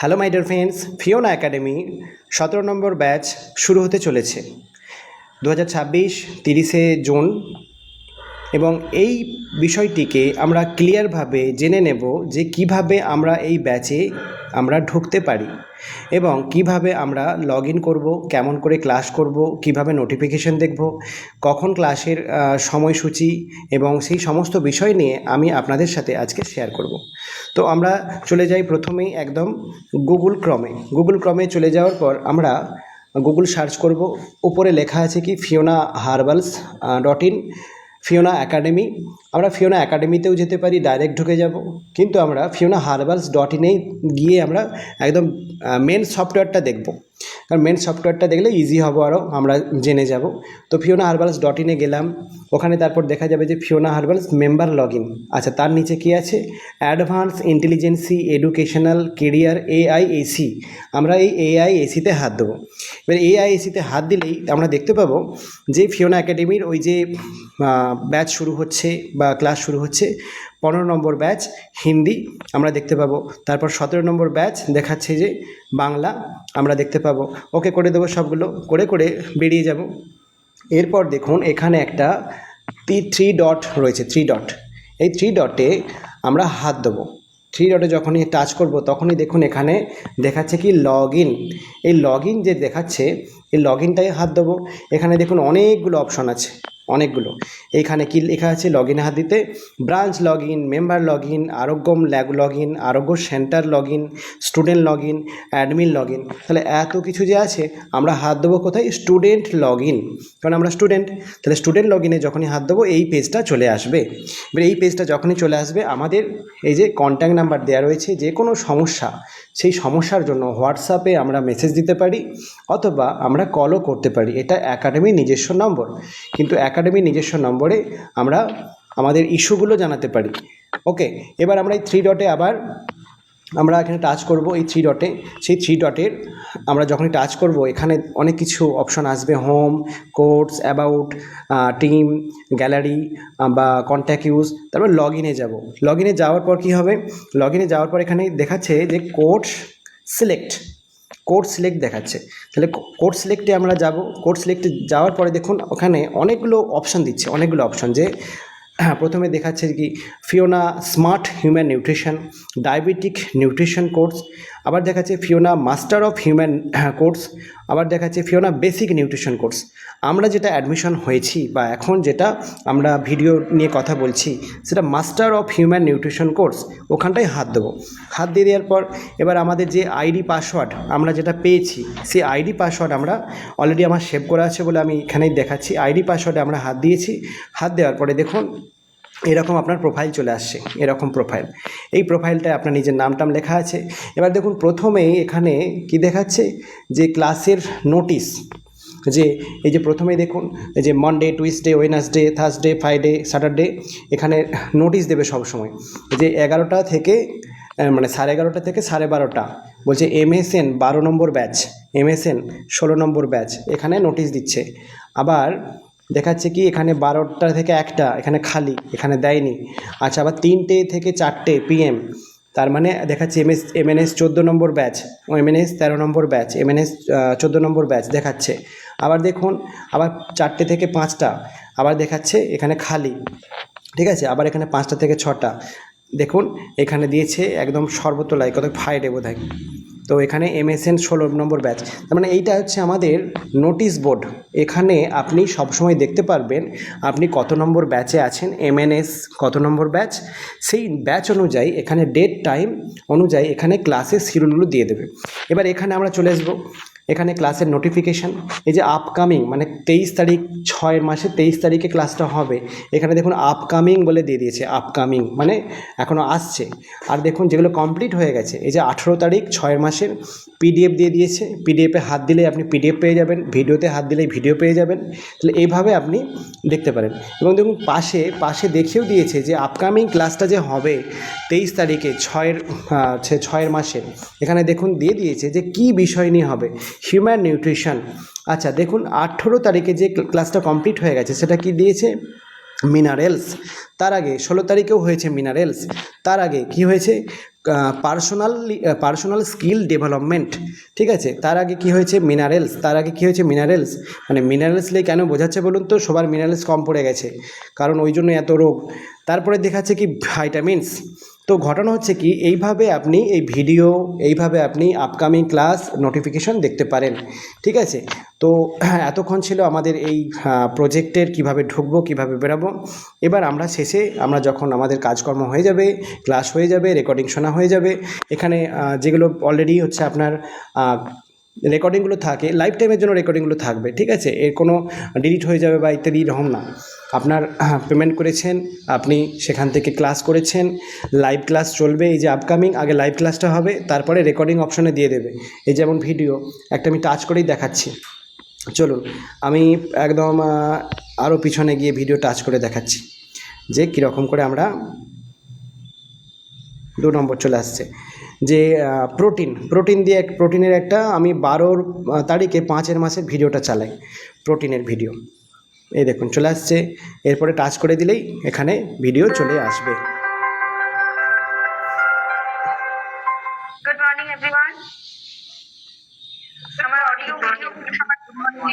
Hello my dear friends, Fiona academy 17 number batch শুরু হতে চলেছে 2026 30শে জুন। এবং এই বিষয়টিকে আমরা ক্লিয়ারভাবে জেনে নেব যে কিভাবে আমরা এই ব্যাচে আমরা ঢুকতে পারি এবং কিভাবে আমরা লগ ইন করবো, কেমন করে ক্লাস করব, কিভাবে নোটিফিকেশন দেখব, কখন ক্লাসের সময়সূচি এবং সেই সমস্ত বিষয় নিয়ে আমি আপনাদের সাথে আজকে শেয়ার করব। তো আমরা চলে যাই প্রথমেই একদম গুগল ক্রমে চলে যাওয়ার পর আমরা গুগল সার্চ করব। উপরে লেখা আছে কি FionaHerbals.in, ফিওনা একাডেমি। আমরা ফিওনা একাডেমিতেও যেতে পারি, ডাইরেক্ট ঢুকে যাব, কিন্তু আমরা FionaHerbals.in গিয়ে আমরা একদম মেন সফটওয়্যারটা দেখব, কারণ মেন সফটওয়্যারটা দেখলে ইজি হবে, আরও আমরা জেনে যাব। তো FionaHerbals.in গেলাম, ওখানে তারপর দেখা যাবে যে FionaHerbals মেম্বার লগ ইন। আচ্ছা, তার নিচে কি আছে? Advance ইন্টেলিজেন্সি educational career AIAC। আমরা এই AIACতে হাত দেবো। এবার AIACতে হাত দিলেই আমরা দেখতে পাবো যে ফিওনা একাডেমির ওই যে ব্যাচ শুরু হচ্ছে বা ক্লাস শুরু হচ্ছে। 15 নম্বর ব্যাচ হিন্দি আমরা দেখতে পাবো, তারপর 17 নম্বর ব্যাচ দেখাচ্ছে যে বাংলা আমরা দেখতে পাবো। ওকে করে দেবো, সবগুলো করে করে বেরিয়ে যাব। এরপর দেখুন এখানে একটা 3 ডট রয়েছে, 3 ডট। এই 3 ডটে আমরা হাত দেবো। 3 ডটে যখনই টাচ করব তখনই দেখুন এখানে দেখাচ্ছে কি লগ ইন। এই লগ ইন যে দেখাচ্ছে, এই লগ ইনটাই হাত দেবো। এখানে দেখুন অনেকগুলো অপশন আছে, অনেকগুলো। এইখানে কি লেখা আছে? লগ ইনে হাত দিতে branch log in, member log in, Arogyam log in, Arogya centre log in, student log in, admin log in. তাহলে এত কিছু যে আছে, আমরা হাত দেবো কোথায়? স্টুডেন্ট লগ ইন, কারণ আমরা স্টুডেন্ট। তাহলে স্টুডেন্ট লগ ইনে যখনই হাত দেবো এই পেজটা চলে আসবে। এবার এই পেজটা যখনই চলে আসবে, আমাদের এই যে কন্ট্যাক্ট নাম্বার দেওয়া রয়েছে, যে কোনো সমস্যা, সেই সমস্যার জন্য হোয়াটসঅ্যাপে আমরা মেসেজ দিতে পারি অথবা আমরা কলও করতে পারি। এটা একাডেমির নিজস্ব নম্বর, কিন্তু একাডেমির নিজস্ব নম্বরে আমরা আমাদের ইস্যুগুলো জানাতে পারি। ওকে, এবার আমরা এই 3 ডটে আবার আমরা এখানে টাচ করব। এই 3 ডটে, সেই 3 ডটের আমরা যখনই টাচ করব এখানে অনেক কিছু অপশন আসবে, home, course, about, team, gallery বা কন্ট্যাক্ট ইউজ। তারপর লগ ইনে যাব। লগ ইনে যাওয়ার পর কী হবে? লগ ইনে যাওয়ার পর এখানে দেখাচ্ছে যে কোর্স সিলেক্ট দেখাচ্ছে। তাহলে কোর্স সিলেক্টে আমরা যাব। কোর্স সিলেক্টে যাওয়ার পরে দেখুন ওখানে অনেকগুলো অপশান দিচ্ছে, অনেকগুলো অপশান। যে প্রথমে দেখাচ্ছে কি Fiona smart human nutrition, diabetic nutrition course, আবার দেখাচ্ছে Fiona master of human course, আবার দেখাচ্ছে ফিওনা বেসিক নিউট্রিশন কোর্স। আমরা যেটা অ্যাডমিশন হয়েছি বা এখন যেটা আমরা ভিডিও নিয়ে কথা বলছি, সেটা master of human nutrition course. ওখানটায় হাত দেবো। হাত দিয়ে দেওয়ার পর এবার আমাদের যে আইডি পাসওয়ার্ড আমরা যেটা পেয়েছি, সেই আইডি পাসওয়ার্ড আমরা অলরেডি আমার সেভ করা আছে বলে আমি এখানেই দেখাচ্ছি। আইডি পাসওয়ার্ডে আমরা হাত দিয়েছি। হাত দেওয়ার পরে দেখুন এরকম আপনার প্রোফাইল চলে আসছে, এরকম প্রোফাইল। এই প্রোফাইলটায় আপনার নিজের নামটাম লেখা আছে। এবার দেখুন প্রথমেই এখানে কি দেখাচ্ছে যে ক্লাসের নোটিশ, যে এই যে প্রথমেই দেখুন এই যে Monday, Tuesday, Wednesday, Thursday, Friday, Saturday, এখানে নোটিশ দেবে সবসময়। যে 11টা থেকে মানে 11:30 থেকে 12:30 বলছে MSN 12 নম্বর ব্যাচ, MSN 16 নম্বর ব্যাচ, এখানে নোটিশ দিচ্ছে। আবার দেখাচ্ছে কি এখানে 12টা থেকে 1টা এখানে খালি, এখানে দেয়নি। আচ্ছা, আবার 3টে থেকে 4টে PM, তার মানে দেখাচ্ছে MNS 14 নম্বর ব্যাচ, MNS 13 নম্বর ব্যাচ, MNS 14 নম্বর ব্যাচ দেখাচ্ছে। আবার দেখুন আবার 4টে থেকে 5টা আবার দেখাচ্ছে এখানে খালি, ঠিক আছে। আবার এখানে 5টা থেকে 6টা দেখুন এখানে দিয়েছে একদম সর্বতলায়, কত ফ্রাইডে বোধহয়। তো এখানে MSN 16 নম্বর ব্যাচ। তার মানে এইটা হচ্ছে আমাদের নোটিশ বোর্ড। এখানে আপনি সবসময় দেখতে পারবেন আপনি কত নম্বর ব্যাচে আছেন, MNS কত নম্বর ব্যাচ, সেই ব্যাচ অনুযায়ী এখানে ডেট টাইম অনুযায়ী এখানে ক্লাসের শিডিউলগুলো দিয়ে দেবে। এবার এখানে আমরা চলে আসবো, এখানে ক্লাসের নোটিফিকেশান, এই যে আপকামিং মানে 23 তারিখ 6 মাসে 23 তারিখে ক্লাসটা হবে, এখানে দেখুন আপকামিং বলে দিয়ে দিয়েছে। আপকামিং মানে এখনও আসছে। আর দেখুন যেগুলো কমপ্লিট হয়ে গেছে, এই যে 18 তারিখ 6 মাসের PDF দিয়ে দিয়েছে। PDFে হাত দিলে আপনি PDF পেয়ে যাবেন, ভিডিওতে হাত দিলেই ভিডিও পেয়ে যাবেন। তাহলে এইভাবে আপনি দেখতে পারেন। এবং দেখুন পাশে দেখিয়েও দিয়েছে যে আপকামিং ক্লাসটা যে হবে 23 তারিখে 6 মাসের, এখানে দেখুন দিয়ে দিয়েছে যে কী বিষয় নিয়ে হবে, হিউম্যান নিউট্রিশন। আচ্ছা দেখুন 18 তারিখে যে ক্লাসটা কমপ্লিট হয়ে গেছে সেটা কি দিয়েছে? মিনারেলস। তার আগে 16 তারিখেও হয়েছে মিনারেলস। তার আগে কি হয়েছে? পার্সোনাল স্কিল ডেভেলপমেন্ট, ঠিক আছে। তার আগে কি হয়েছে মিনারেলস, মানে মিনারেলস নিয়ে কেন বোঝাচ্ছে বলুন তো, সবার মিনারেলস কম পড়ে গেছে, কারণ ওই জন্য এত রোগ। তারপরে দেখাচ্ছে কি ভাইটামিনস। তো ঘটনা হচ্ছে কি, এইভাবে আপনি এই ভিডিও, এইভাবে আপনি আপকামিং ক্লাস নোটিফিকেশন দেখতে পারেন, ঠিক আছে। তো এতক্ষণ ছিল আমাদের এই প্রজেক্টের কিভাবে ঢুকবো, কিভাবে বেরাবো। এবার আমরা শেষে, আমরা যখন আমাদের কাজকর্ম হয়ে যাবে, ক্লাস হয়ে যাবে, রেকর্ডিং শোনা হয়ে যাবে, এখানে যেগুলো অলরেডি হচ্ছে আপনার রেকর্ডিংগুলো থাকে, লাইফ টাইমের জন্য রেকর্ডিংগুলো থাকবে, ঠিক আছে। এর কোনো ডিলিট হয়ে যাবে বা ইত্যাদি এরকম না। আপনার পেমেন্ট করেছেন, আপনি সেখান থেকে ক্লাস করেছেন, লাইভ ক্লাস চলবে। এই যে আপকামিং, আগে লাইভ ক্লাসটা হবে, তারপরে রেকর্ডিং অপশনে দিয়ে দেবে। এই যেমন ভিডিও একটা আমি টাচ করেই দেখাচ্ছি, চলুন আমি একদম আরও পিছনে গিয়ে ভিডিও টাচ করে দেখাচ্ছি যে কীরকম করে আমরা 2 নম্বর চলে আসছে যে প্রোটিনের একটা আমি 12 তারিখে 5 মাসের ভিডিওটা চালাই, প্রোটিনের ভিডিও। এই দেখুন চলে আসছে, এরপরে টাচ করে দিলেই এখানে ভিডিও চলে আসবে। Good morning everyone. আমার অডিও ভিডিও সবার গুড মর্নিং।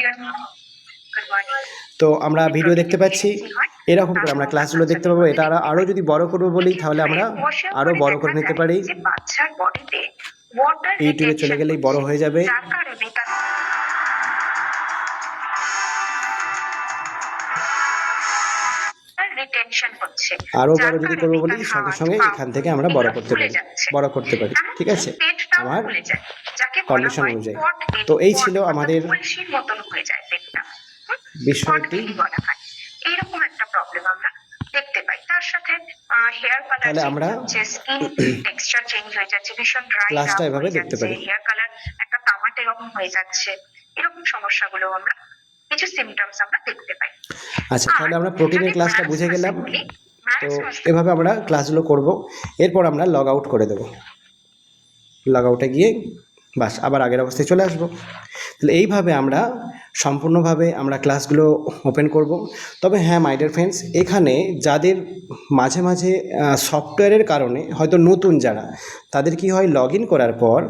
তো আমরা ভিডিও দেখতে পাচ্ছি, এরকম করে আমরা ক্লাসগুলো দেখতে পাবো। এটা আরও যদি বড় করবো বলি, তাহলে আমরা আরও বড় করে নিতে পারি। বাচ্চার বডিতে ওয়াটার ইউটিউবে চলে গেলেই বড় হয়ে যাবে। যার কারণে রিটেনশন হচ্ছে। আরও বড় যদি করবো বলি, সঙ্গে সঙ্গে এখান থেকে আমরা বড় করতে পারি, ঠিক আছে, আমার কন্ডিশন অনুযায়ী। তো এই ছিল আমাদের বিষয়টি। এইরকম একটা প্রবলেম আমরা দেখতে পাই। তার সাথে হেয়ার কালার, তাহলে আমরা স্কিন টেক্সচার চেঞ্জ হয়ে যাচ্ছে, ভীষণ ড্রাই ক্লাসটা এভাবে দেখতে পারি। হেয়ার কালার একটা তামাটে এরকম হয়ে যাচ্ছে, এরকম সমস্যাগুলো আমরা কিছু সিমটমস আমরা দেখতে পাই। আচ্ছা, তাহলে আমরা প্রোটিনের ক্লাসটা বুঝে গেলাম। তো এভাবে আমরা ক্লাসগুলো করব। এরপর আমরা লগ আউট করে দেব। লগ আউটে গিয়ে বাস আবার আগের অবস্থায় চলে আসবো। তাহলে এইভাবে আমরা সম্পূর্ণভাবে আমরা ক্লাসগুলো ওপেন করব। তবে হ্যাঁ মাই ডিয়ার ফ্রেন্ডস, এখানে যাদের মাঝে মাঝে সফটওয়্যারের কারণে হয়তো নতুন যারা, তাদের কি হয়, লগ ইন করার পর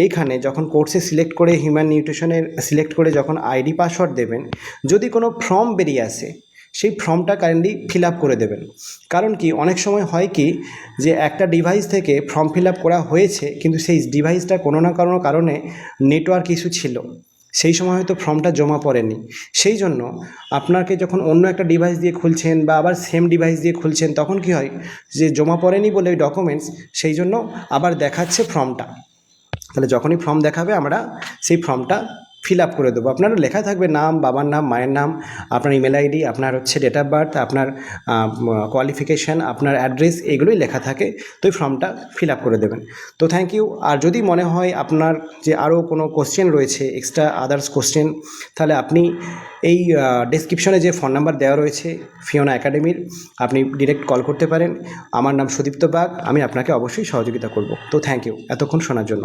এইখানে যখন কোর্সে সিলেক্ট করে হিউম্যান নিউট্রিশনের সিলেক্ট করে যখন আইডি পাসওয়ার্ড দেবেন, যদি কোনো ফর্ম বেরিয়ে আসে, সেই ফর্মটা কাইন্ডলি ফিল আপ করে দেবেন। কারণ কি, অনেক সময় হয় কি যে একটা ডিভাইস থেকে ফর্ম ফিল আপ করা হয়েছে, কিন্তু সেই ডিভাইসটা কোনো না কোনো কারণে নেটওয়ার্ক ইস্যু ছিল, সেই সময় হয়তো ফর্মটা জমা পড়েনি। সেই জন্য আপনাকে যখন অন্য একটা ডিভাইস দিয়ে খুলছেন বা আবার সেম ডিভাইস দিয়ে খুলছেন, তখন কি হয় যে জমা পড়েনি বলে ওই ডকুমেন্টস, সেই জন্য আবার দেখাচ্ছে ফর্মটা। তাহলে যখনই ফর্ম দেখাবে, আমরা সেই ফর্মটা ফিল আপ করে দেবো। আপনার লেখা থাকবে নাম, বাবার নাম, মায়ের নাম, আপনার ইমেল আইডি, আপনার হচ্ছে ডেট অফ বার্থ, আপনার কোয়ালিফিকেশান, আপনার অ্যাড্রেস, এগুলোই লেখা থাকে। তো এই ফর্মটা ফিল আপ করে দেবেন। তো থ্যাংক ইউ। আর যদি মনে হয় আপনার যে আরও কোনো কোশ্চেন রয়েছে, এক্সট্রা আদার্স কোশ্চেন, তাহলে আপনি এই ডেসক্রিপশনে যে ফোন নাম্বার দেওয়া রয়েছে ফিওনা একাডেমির, আপনি ডিরেক্ট কল করতে পারেন। আমার নাম সুদীপ্ত বাগ, আমি আপনাকে অবশ্যই সহযোগিতা করব। তো থ্যাংক ইউ এতক্ষণ শোনার জন্য।